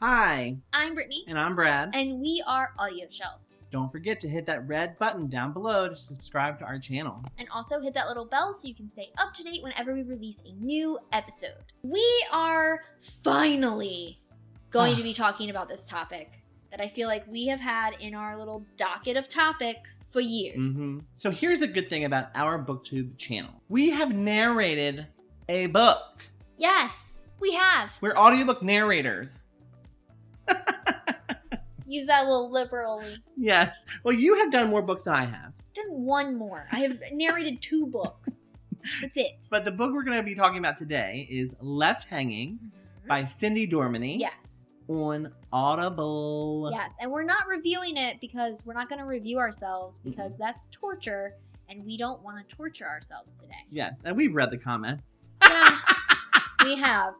Hi, I'm Brittany. and I'm Brad. And we are AudioShelf. Don't forget to hit that red button down below to subscribe to our channel. And also hit that little bell so you can stay up to date whenever we release a new episode. We are finally going to be talking about this topic that I feel like we have had in our little docket of topics for years. So here's a good thing about our BookTube channel. We have narrated a book. Yes, we have. We're audiobook narrators. Use that a little liberally. Yes. Well, you have done more books than I have. Done one more. I have narrated 2 books. That's it. But the book we're going to be talking about today is Left Hanging by Cindy Dorminy. Yes. On Audible. Yes, and we're not reviewing it because we're not going to review ourselves because that's torture, and we don't want to torture ourselves today. Yes, and we've read the comments. Yeah, we have.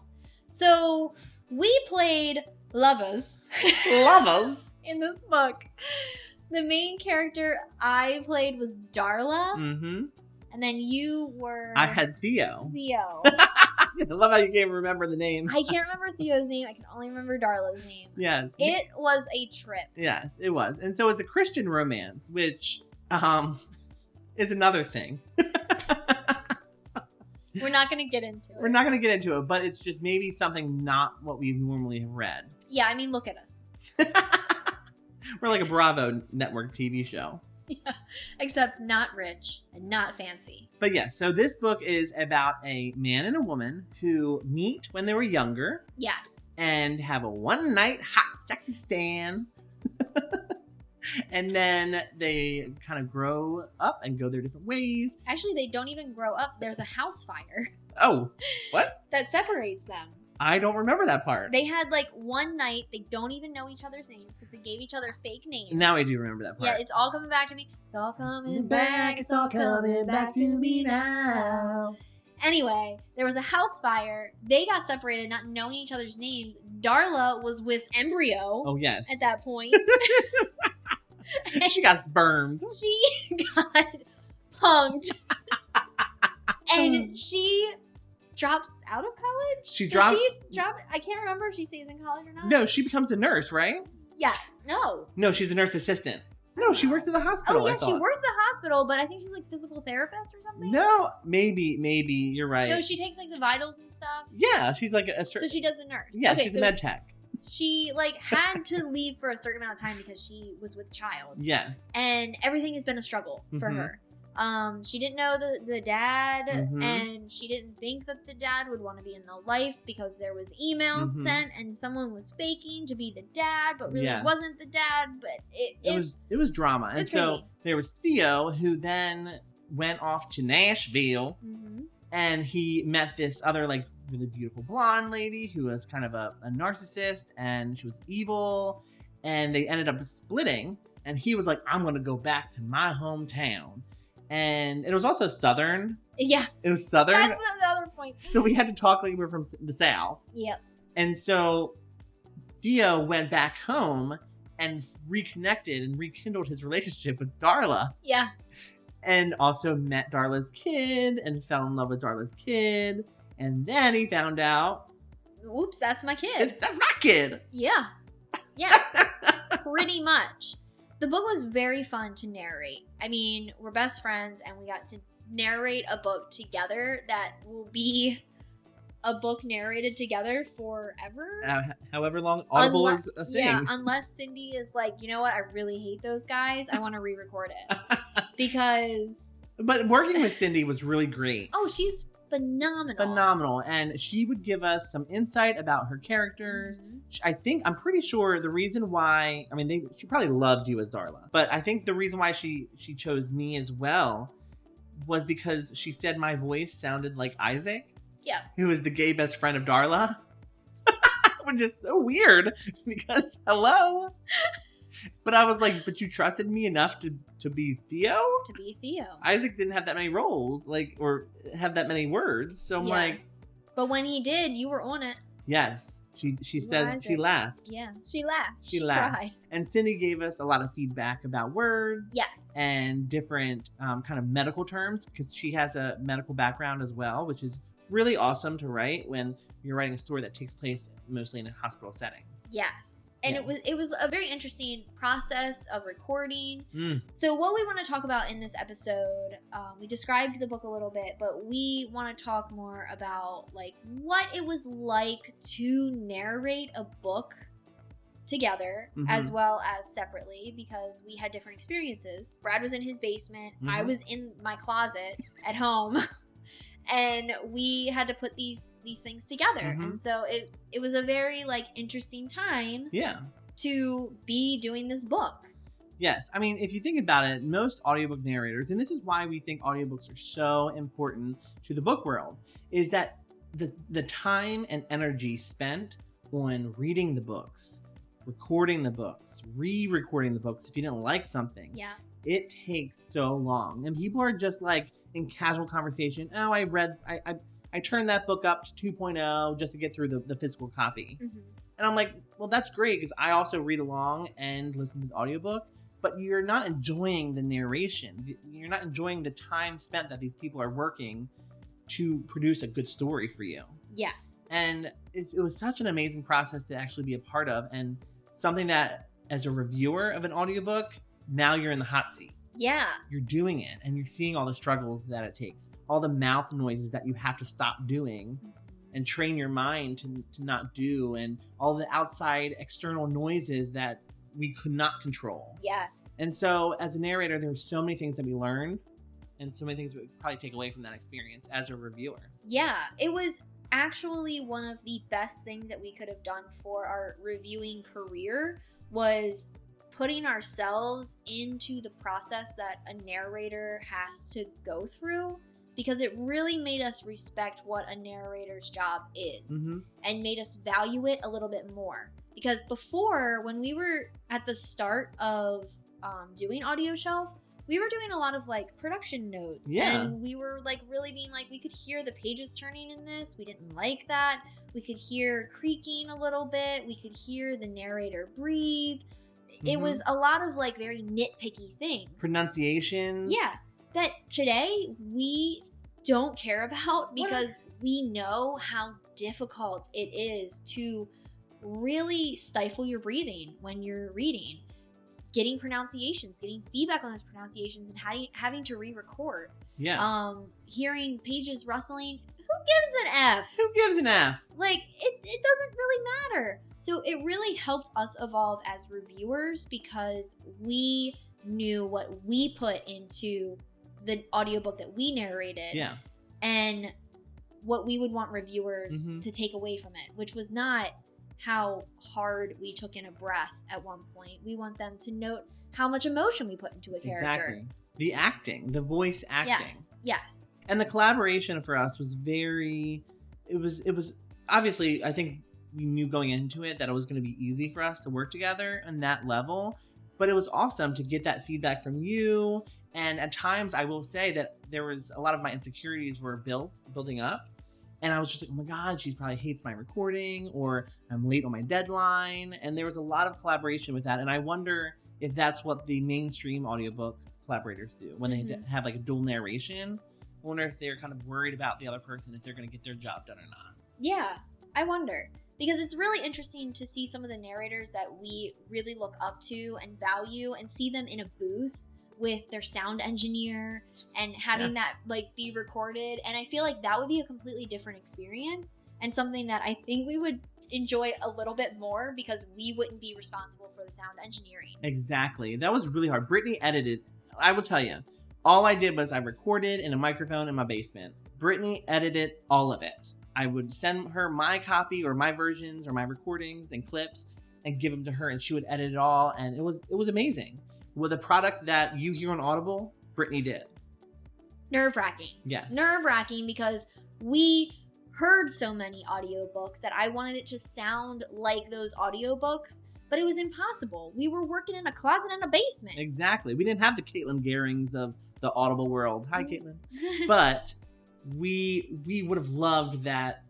So we played lovers. Lovers? In this book. The main character I played was Darla. And then you were... I had Theo. Theo. I love how you can't remember the name. I can't remember Theo's name. I can only remember Darla's name. Yes. It was a trip. Yes, it was. And so it's a Christian romance, which is another thing. We're not going to get into it. We're not going to get into it, but it's just maybe something not what we normally have read. Yeah, I mean, look at us. We're like a Bravo network TV show. Yeah, except not rich and not fancy. But yeah, so this book is about a man and a woman who meet when they were younger. Yes. And have a one-night hot, sexy stand. And then they kind of grow up and go their different ways. Actually, they don't even grow up. There's a house fire. Oh, what? That separates them. I don't remember that part. They had like one night. They don't even know each other's names because they gave each other fake names. Now I do remember that part. Yeah, it's all coming back to me. It's all coming back. It's all coming back to me now. Anyway, there was a house fire. They got separated, not knowing each other's names. Darla was with Embryo. Oh, yes. At that point. She got spermed. She got punked. And she drops out of college? She drops. I can't remember if she stays in college or not. No, she becomes a nurse, right? Yeah. No. No, she's a nurse assistant. No, she works at the hospital. Oh, yeah, she works at the hospital, but I think she's like physical therapist or something. No, maybe you're right. No, she takes like the vitals and stuff. Yeah, she's like so she does the nurse. Yeah, okay, she's a med tech. She like had to leave for a certain amount of time because she was with child. Yes. And everything has been a struggle for her. She didn't know the dad, and she didn't think that the dad would want to be in the life because there was emails sent and someone was faking to be the dad, but really wasn't the dad. But it was drama. And so crazy. There was Theo, who then went off to Nashville, and he met this other like really beautiful blonde lady who was kind of a narcissist, and she was evil, and they ended up splitting. And he was like, "I'm going to go back to my hometown." And it was also Southern. Yeah. It was Southern. That's the other point. So we had to talk like we were from the South. Yep. And so Theo went back home and reconnected and rekindled his relationship with Darla. Yeah. And also met Darla's kid and fell in love with Darla's kid. And then he found out. Oops, that's my kid. That's my kid. Yeah. Yeah. Pretty much. The book was very fun to narrate. I mean, we're best friends and we got to narrate a book together that will be a book narrated together forever. However long Audible is a thing. Yeah, unless Cindy is like, you know what, I really hate those guys. I want to re-record it. Because... But working with Cindy was really great. Oh, she's phenomenal. Phenomenal. And she would give us some insight about her characters. I'm pretty sure the reason why, she probably loved you as Darla, but I think the reason why she chose me as well was because she said my voice sounded like Isaac. Yeah. Who is the gay best friend of Darla. Which is so weird because hello. But I was like, but you trusted me enough to be Theo? To be Theo. Isaac didn't have that many roles, or have that many words. So I'm like. But when he did, you were on it. Yes. She said Isaac. She laughed. Yeah. She laughed. She laughed. Cried. And Cindy gave us a lot of feedback about words. Yes. And different kind of medical terms because she has a medical background as well, which is really awesome to write when you're writing a story that takes place mostly in a hospital setting. Yes. And Yeah. it was a very interesting process of recording. Mm. So what we want to talk about in this episode, we described the book a little bit, but we want to talk more about like what it was like to narrate a book together as well as separately, because we had different experiences. Brad was in his basement. I was in my closet at home. And we had to put these things together. And so it was a very like interesting time to be doing this book. Yes. I mean, if you think about it, most audiobook narrators, and this is why we think audiobooks are so important to the book world, is that the time and energy spent on reading the books, recording the books, re-recording the books if you didn't like something. Yeah. It takes so long. And people are just like in casual conversation, oh, I turned that book up to 2.0 just to get through the physical copy. And I'm like, well, that's great because I also read along and listen to the audiobook, but you're not enjoying the narration. You're not enjoying the time spent that these people are working to produce a good story for you. Yes. And it was such an amazing process to actually be a part of, and something that as a reviewer of an audiobook, now you're in the hot seat. Yeah. You're doing it and you're seeing all the struggles that it takes, all the mouth noises that you have to stop doing and train your mind to not do, and all the outside external noises that we could not control. Yes. And so as a narrator, there's so many things that we learned and so many things we would probably take away from that experience as a reviewer. Yeah. It was actually one of the best things that we could have done for our reviewing career was putting ourselves into the process that a narrator has to go through, because it really made us respect what a narrator's job is and made us value it a little bit more. Because before, when we were at the start of doing AudioShelf, we were doing a lot of like production notes. Yeah. And we were like really being like, we could hear the pages turning in this. We didn't like that. We could hear creaking a little bit. We could hear the narrator breathe. It was a lot of like very nitpicky things. Pronunciations. Yeah. That today we don't care about because we know how difficult it is to really stifle your breathing when you're reading. Getting pronunciations, getting feedback on those pronunciations, and having to re-record. Yeah. Hearing pages rustling. Who gives an F? Who gives an F? Like, it doesn't really matter. So it really helped us evolve as reviewers because we knew what we put into the audiobook that we narrated. Yeah. And what we would want reviewers to take away from it, which was not how hard we took in a breath at one point. We want them to note how much emotion we put into a character. Exactly. The acting, the voice acting. Yes. And the collaboration for us was it was obviously, I think we knew going into it that it was going to be easy for us to work together on that level, but it was awesome to get that feedback from you. And at times I will say that there was a lot of my insecurities were building up. And I was just like, oh my God, she probably hates my recording, or I'm late on my deadline. And there was a lot of collaboration with that. And I wonder if that's what the mainstream audiobook collaborators do when they have like a dual narration. I wonder if they're kind of worried about the other person, if they're going to get their job done or not. Yeah, I wonder. Because it's really interesting to see some of the narrators that we really look up to and value and see them in a booth with their sound engineer and having that like be recorded. And I feel like that would be a completely different experience and something that I think we would enjoy a little bit more because we wouldn't be responsible for the sound engineering. Exactly. That was really hard. Brittany edited. I will tell you, all I did was I recorded in a microphone in my basement. Brittany edited all of it. I would send her my copy or my versions or my recordings and clips and give them to her, and she would edit it all. And it was amazing. With a product that you hear on Audible, Brittany did. Nerve-wracking. Yes. Nerve-wracking because we heard so many audiobooks that I wanted it to sound like those audiobooks, but it was impossible. We were working in a closet in a basement. Exactly. We didn't have the Caitlin Gehrings of the Audible world. Hi, Caitlin. But we would have loved that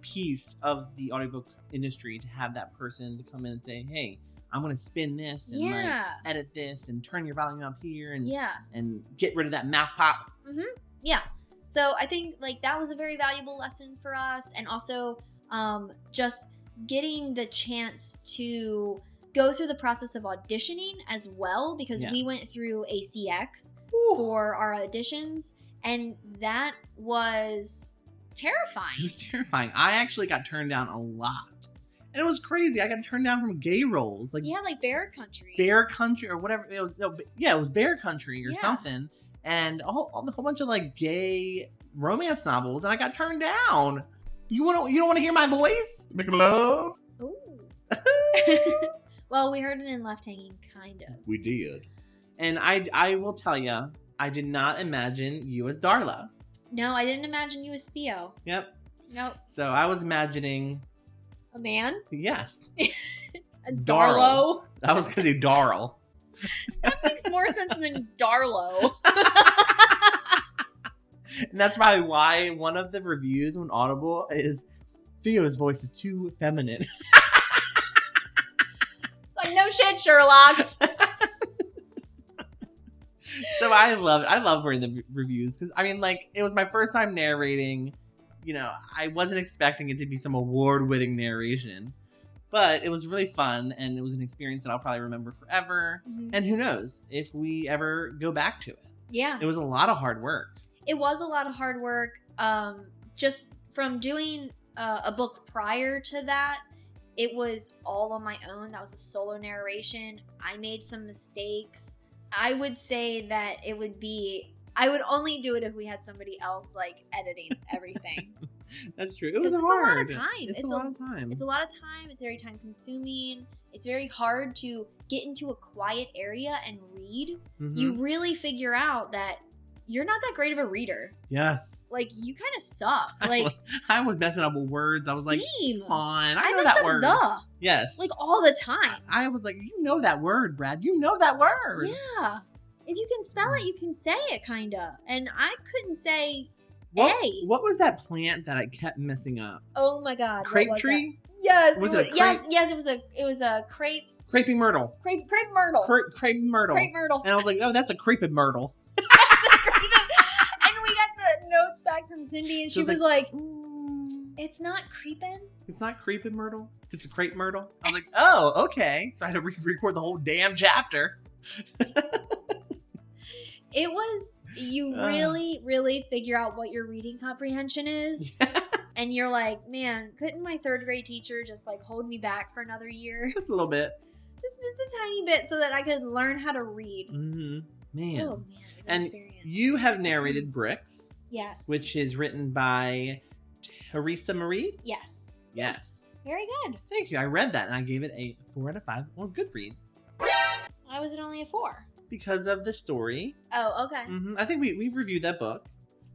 piece of the audiobook industry to have that person to come in and say, hey, I'm going to spin this and like edit this and turn your volume up here and get rid of that mouth pop. Yeah. So I think like that was a very valuable lesson for us. And also just getting the chance to go through the process of auditioning as well, because we went through a CX for our auditions, and that was terrifying. It was terrifying. I actually got turned down a lot. And it was crazy. I got turned down from gay roles. Like Bear Country. Bear Country or whatever. It was Bear Country or something. And a whole bunch of like gay romance novels, and I got turned down. You don't want to hear my voice? Making love? Ooh. Well, we heard it in Left Hanging, kind of. We did. And I will tell you, I did not imagine you as Darla. No, I didn't imagine you as Theo. Yep. Nope. So I was imagining... A man? Yes. A Darlo? That was because he Darl. That makes more sense than Darlo. And that's probably why one of the reviews on Audible is Theo's voice is too feminine. Like, no shit, Sherlock. So I love reading the reviews because I mean, like, it was my first time narrating. You know, I wasn't expecting it to be some award-winning narration, but it was really fun, and it was an experience that I'll probably remember forever. Mm-hmm. And who knows if we ever go back to it. Yeah. It was a lot of hard work. It was a lot of hard work. Just from doing a book prior to that, it was all on my own. That was a solo narration. I made some mistakes. I would say that I would only do it if we had somebody else like editing everything. That's true. It was hard. It's a lot of time. It's a lot of time. It's a lot of time. It's very time consuming. It's very hard to get into a quiet area and read. Mm-hmm. You really figure out that you're not that great of a reader. Yes. Like, you kind of suck. Like, I was messing up with words. I was like, come on, I know messed that up word. Yes. Like, all the time. I was like, you know that word, Brad. You know that word. Yeah. If you can spell it, you can say it, kind of. And I couldn't say A. What was that plant that I kept messing up? Oh my God. Crepe tree? Yes. Yes, it was a crepe. Crepey myrtle. Crepe myrtle. Crepe myrtle. Crepe myrtle. And I was like, oh, that's a creeped myrtle. And we got the notes back from Cindy, and she was like, it's not creeping. It's not creeping myrtle. It's a crepe myrtle. I was like, oh, okay. So I had to record the whole damn chapter. It was, you really, really figure out what your reading comprehension is. And you're like, man, couldn't my third grade teacher just like hold me back for another year? Just a little bit. Just a tiny bit so that I could learn how to read. Mm-hmm. Man. Oh, man. And you have narrated Bricks. Yes. Which is written by Teresa Marie? Yes. Yes. Very good. Thank you. I read that and I gave it a 4 out of 5 on Goodreads. Why was it only a 4? Because of the story. Oh, okay. Mm-hmm. I think we've reviewed that book,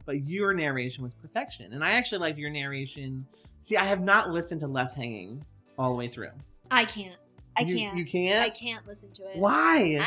but your narration was perfection. And I actually liked your narration. See, I have not listened to Left Hanging all the way through. I can't. You can't? I can't listen to it. Why?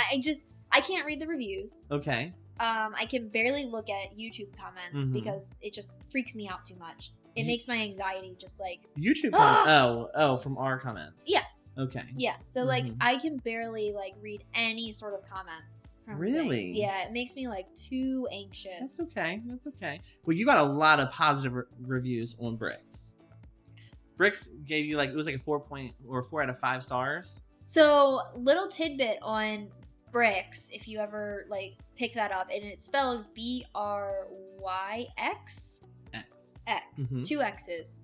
I can't read the reviews. Okay. I can barely look at YouTube comments because it just freaks me out too much. It makes my anxiety just like... YouTube comments? Oh, from our comments. Yeah. Okay. Yeah, so like I can barely like read any sort of comments from things. Yeah, it makes me like too anxious. That's okay. That's okay. Well, you got a lot of positive reviews on Bricks. Bricks gave you like, it was like a 4 out of 5 stars. So, little tidbit on Bricks, if you ever like pick that up, and it's spelled Bryx. X. 2 X's.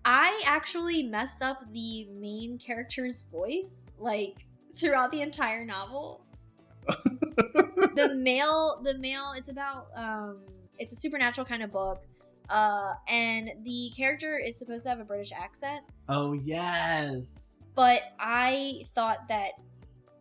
I actually messed up the main character's voice, like, throughout the entire novel. The male, it's about, it's a supernatural kind of book, and the character is supposed to have a British accent. Oh, yes. But I thought that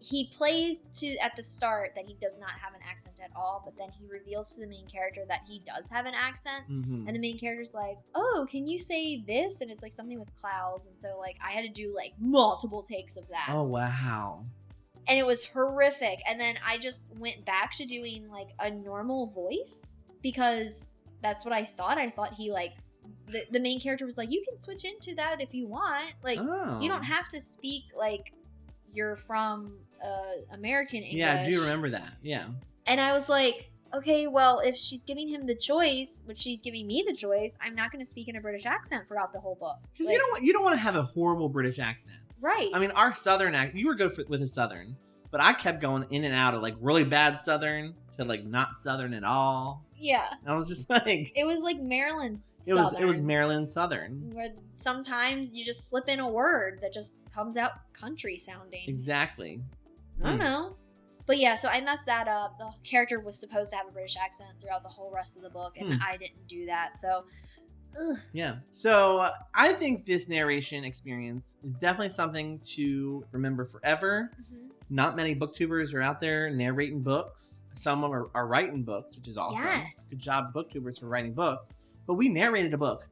he plays at the start that he does not have an accent at all, but then he reveals to the main character that he does have an accent. And the main character's like, oh, can you say this? And it's like something with clouds. And so like I had to do like multiple takes of that. Oh, wow. And it was horrific. And then I just went back to doing like a normal voice because that's what I thought. I thought he like, the main character was like, you can switch into that if you want. Like, you don't have to speak like you're from American English. Yeah, I do remember that. Yeah. And I was like, okay, well, if she's giving him the choice, which she's giving me the choice, I'm not going to speak in a British accent throughout the whole book. Because you don't want to have a horrible British accent. Right. I mean, our Southern accent, you were good with a Southern, but I kept going in and out of like really bad Southern to like not Southern at all. Yeah. I was just like... It was like Maryland Southern. It was Maryland Southern. Where sometimes you just slip in a word that just comes out country sounding. Exactly. I don't know. But yeah, so I messed that up. The character was supposed to have a British accent throughout the whole rest of the book, and I didn't do that. So, yeah. So I think this narration experience is definitely something to remember forever. Not many booktubers are out there narrating books. Some of them are writing books, which is awesome. Yes. Good job, booktubers, for writing books. But we narrated a book.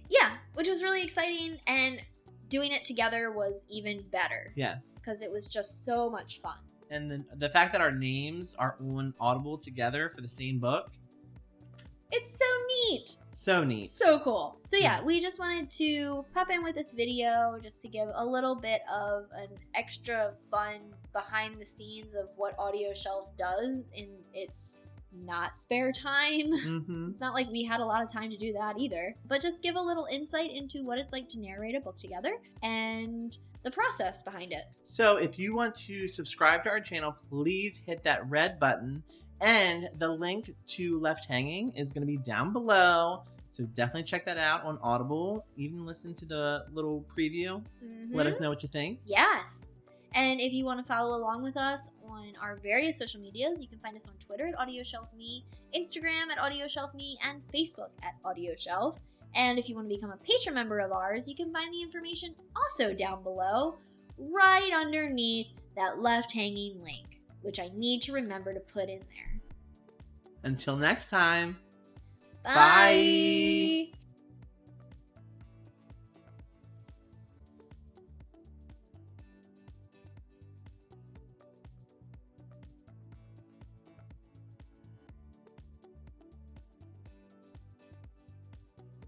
Yeah, which was really exciting, and doing it together was even better. Yes. Because it was just so much fun. And the fact that our names are on Audible together for the same book. It's so neat. So neat. So cool. So yeah, we just wanted to pop in with this video just to give a little bit of an extra fun behind the scenes of what AudioShelf does in its not spare time. It's not like we had a lot of time to do that either. But just give a little insight into what it's like to narrate a book together and the process behind it. So if you want to subscribe to our channel, please hit that red button. And the link to Left Hanging is going to be down below. So definitely check that out on Audible. Even listen to the little preview. Let us know what you think. Yes. And if you want to follow along with us on our various social medias, you can find us on Twitter at AudioShelfMe, Instagram at AudioShelfMe, and Facebook at AudioShelf. And if you want to become a Patron member of ours, you can find the information also down below, right underneath that left hanging link, which I need to remember to put in there. Until next time. Bye.